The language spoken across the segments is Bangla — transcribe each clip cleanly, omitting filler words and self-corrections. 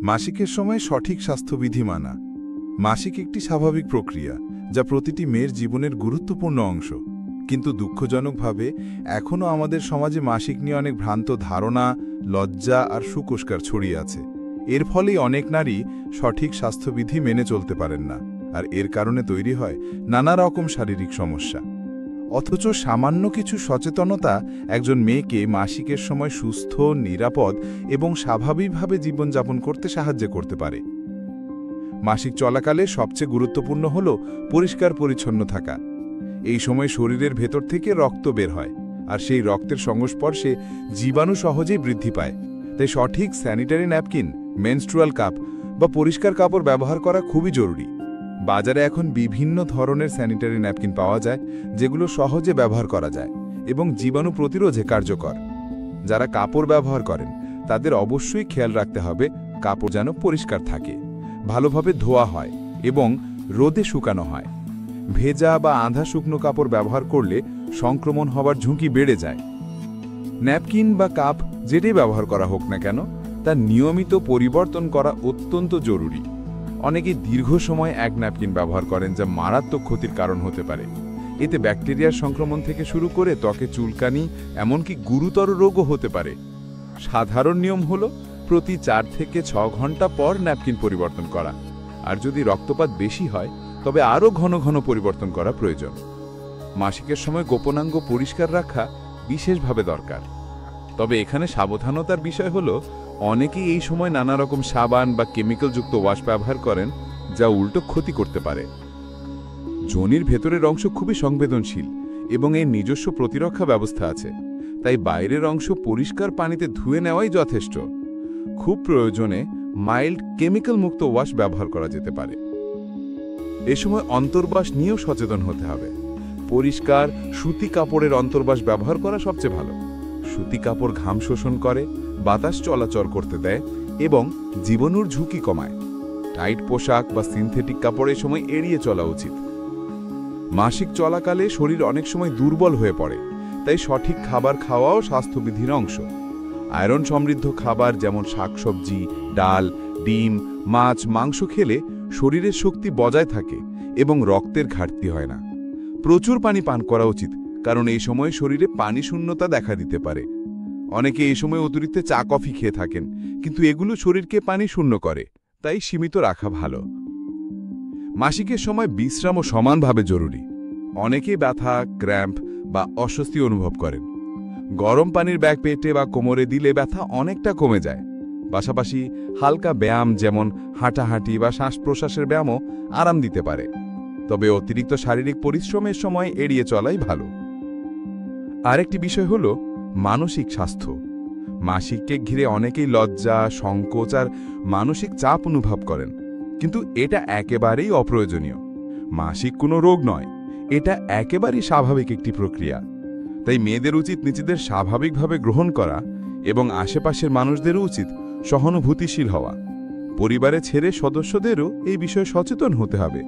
মাসিকের সময় সঠিক স্বাস্থ্যবিধি মানা। মাসিক একটি স্বাভাবিক প্রক্রিয়া, যা প্রতিটি মেয়ের জীবনের গুরুত্বপূর্ণ অংশ। কিন্তু দুঃখজনকভাবে এখনও আমাদের সমাজে মাসিক নিয়ে অনেক ভ্রান্ত ধারণা, লজ্জা আর কুসংস্কার ছড়িয়ে আছে। এর ফলেই অনেক নারী সঠিক স্বাস্থ্যবিধি মেনে চলতে পারেন না, আর এর কারণে তৈরি হয় নানা রকম শারীরিক সমস্যা। অথচ সামান্য কিছু সচেতনতা একজন মেয়েকে মাসিকের সময় সুস্থ, নিরাপদ এবং স্বাভাবিকভাবে জীবনযাপন করতে সাহায্য করতে পারে। মাসিক চলাকালে সবচেয়ে গুরুত্বপূর্ণ হল পরিষ্কার পরিচ্ছন্ন থাকা। এই সময় শরীরের ভেতর থেকে রক্ত বের হয়, আর সেই রক্তের সংস্পর্শে জীবাণু সহজেই বৃদ্ধি পায়। তাই সঠিক স্যানিটারি ন্যাপকিন, মেনস্ট্রুয়াল কাপ বা পরিষ্কার কাপড় ব্যবহার করা খুবই জরুরি। বাজারে এখন বিভিন্ন ধরনের স্যানিটারি ন্যাপকিন পাওয়া যায়, যেগুলো সহজে ব্যবহার করা যায় এবং জীবাণু প্রতিরোধে কার্যকর। যারা কাপড় ব্যবহার করেন তাদের অবশ্যই খেয়াল রাখতে হবে কাপড় যেন পরিষ্কার থাকে, ভালোভাবে ধোয়া হয় এবং রোদে শুকানো হয়। ভেজা বা আধা শুকনো কাপড় ব্যবহার করলে সংক্রমণ হওয়ার ঝুঁকি বেড়ে যায়। ন্যাপকিন বা কাপ যেটাই ব্যবহার করা হোক না কেন, তা নিয়মিত পরিবর্তন করা অত্যন্ত জরুরি। অনেকে দীর্ঘ সময় এক ন্যাপকিন ব্যবহার করেন, যা মারাত্মক ক্ষতির কারণ হতে পারে। এতে ব্যাকটেরিয়ার সংক্রমণ থেকে শুরু করে ত্বকে চুলকানি, এমনকি গুরুতর রোগও হতে পারে। সাধারণ নিয়ম হল প্রতি 4 থেকে 6 ঘন্টা পর ন্যাপকিন পরিবর্তন করা, আর যদি রক্তপাত বেশি হয় তবে আরও ঘন ঘন পরিবর্তন করা প্রয়োজন। মাসিকের সময় গোপনাঙ্গ পরিষ্কার রাখা বিশেষভাবে দরকার। তবে এখানে সাবধানতার বিষয় হল, অনেকেই এই সময় নানা রকম সাবান বা কেমিক্যালযুক্ত ওয়াশ ব্যবহার করেন, যা উল্টো ক্ষতি করতে পারে। যোনির ভেতরের অংশ খুবই সংবেদনশীল এবং এর নিজস্ব প্রতিরক্ষা ব্যবস্থা আছে, তাই বাইরের অংশ পরিষ্কার পানিতে ধুয়ে নেওয়াই যথেষ্ট। খুব প্রয়োজনে মাইল্ড কেমিক্যাল মুক্ত ওয়াশ ব্যবহার করা যেতে পারে। এ সময় অন্তর্বাস নিয়েও সচেতন হতে হবে। পরিষ্কার সুতি কাপড়ের অন্তর্বাস ব্যবহার করা সবচেয়ে ভালো। সুতি কাপড় ঘাম শোষণ করে, বাতাস চলাচল করতে দেয় এবং জীবাণুর ঝুঁকি কমায়। টাইট পোশাক বা সিনথেটিক কাপড় এই সময় এড়িয়ে চলা উচিত। মাসিক চলাকালে শরীর অনেক সময় দুর্বল হয়ে পড়ে, তাই সঠিক খাবার খাওয়াও স্বাস্থ্যবিধির অংশ। আয়রন সমৃদ্ধ খাবার যেমন শাকসবজি, ডাল, ডিম, মাছ, মাংস খেলে শরীরের শক্তি বজায় থাকে এবং রক্তের ঘাটতি হয় না। প্রচুর পানি পান করা উচিত, কারণ এই সময় শরীরে পানি শূন্যতা দেখা দিতে পারে। অনেকে এই সময় অতিরিক্ত চা কফি খেয়ে থাকেন, কিন্তু এগুলো শরীরকে পানি শূন্য করে, তাই সীমিত রাখা ভালো। মাসিকের সময় বিশ্রামও সমানভাবে জরুরি। অনেকেই ব্যথা, ক্র্যাম্প বা অস্বস্তি অনুভব করেন। গরম পানির ব্যাগ পেটে বা কোমরে দিলে ব্যথা অনেকটা কমে যায়। পাশাপাশি হালকা ব্যায়াম যেমন হাঁটাহাঁটি বা শ্বাস প্রশ্বাসের ব্যায়ামও আরাম দিতে পারে। তবে অতিরিক্ত শারীরিক পরিশ্রমের সময় এড়িয়ে চলাই ভালো। আরেকটি বিষয় হল মানসিক স্বাস্থ্য। মাসিককে ঘিরে অনেকেই লজ্জা, সংকোচ আর মানসিক চাপ অনুভব করেন, কিন্তু এটা একেবারেই অপ্রয়োজনীয়। মাসিক কোনো রোগ নয়, এটা একেবারেই স্বাভাবিক একটি প্রক্রিয়া। তাই মেয়েদের উচিত নিজেদের স্বাভাবিকভাবে গ্রহণ করা এবং আশেপাশের মানুষদেরও উচিত সহানুভূতিশীল হওয়া। পরিবারের ছেড়ে সদস্যদেরও এই বিষয়ে সচেতন হতে হবে,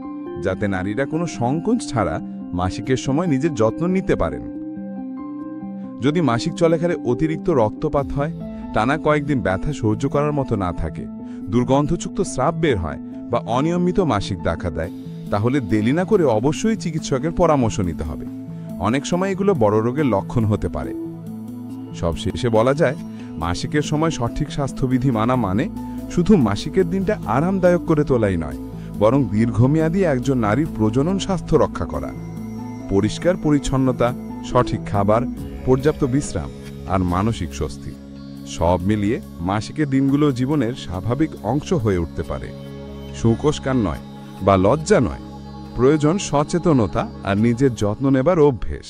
যাতে নারীরা কোনো সংকোচ ছাড়া মাসিকের সময় নিজের যত্ন নিতে পারেন। যদি মাসিক চলাকালে অতিরিক্ত রক্তপাত হয়, টানা কয়েকদিন ব্যথা সহ্য করার মতো না থাকে, দুর্গন্ধযুক্ত স্রাব বের হয় বা অনিয়মিত মাসিক দেখা দেয়, তাহলে দেরি না করে অবশ্যই চিকিৎসকের পরামর্শ নিতে হবে। অনেক সময় এগুলো বড় রোগের লক্ষণ হতে পারে। সবশেষে বলা যায়, মাসিকের সময় সঠিক স্বাস্থ্যবিধি মানা মানে শুধু মাসিকের দিনটা আরামদায়ক করে তোলাই নয়, বরং দীর্ঘমেয়াদী একজন নারীর প্রজনন স্বাস্থ্য রক্ষা করা। পরিষ্কার পরিচ্ছন্নতা, সঠিক খাবার, পর্যাপ্ত বিশ্রাম আর মানসিক স্বস্তি সব মিলিয়ে মাসিকের দিনগুলো জীবনের স্বাভাবিক অংশ হয়ে উঠতে পারে। কুসংস্কার নয় বা লজ্জা নয়, প্রয়োজন সচেতনতা আর নিজের যত্ন নেবার অভ্যেস।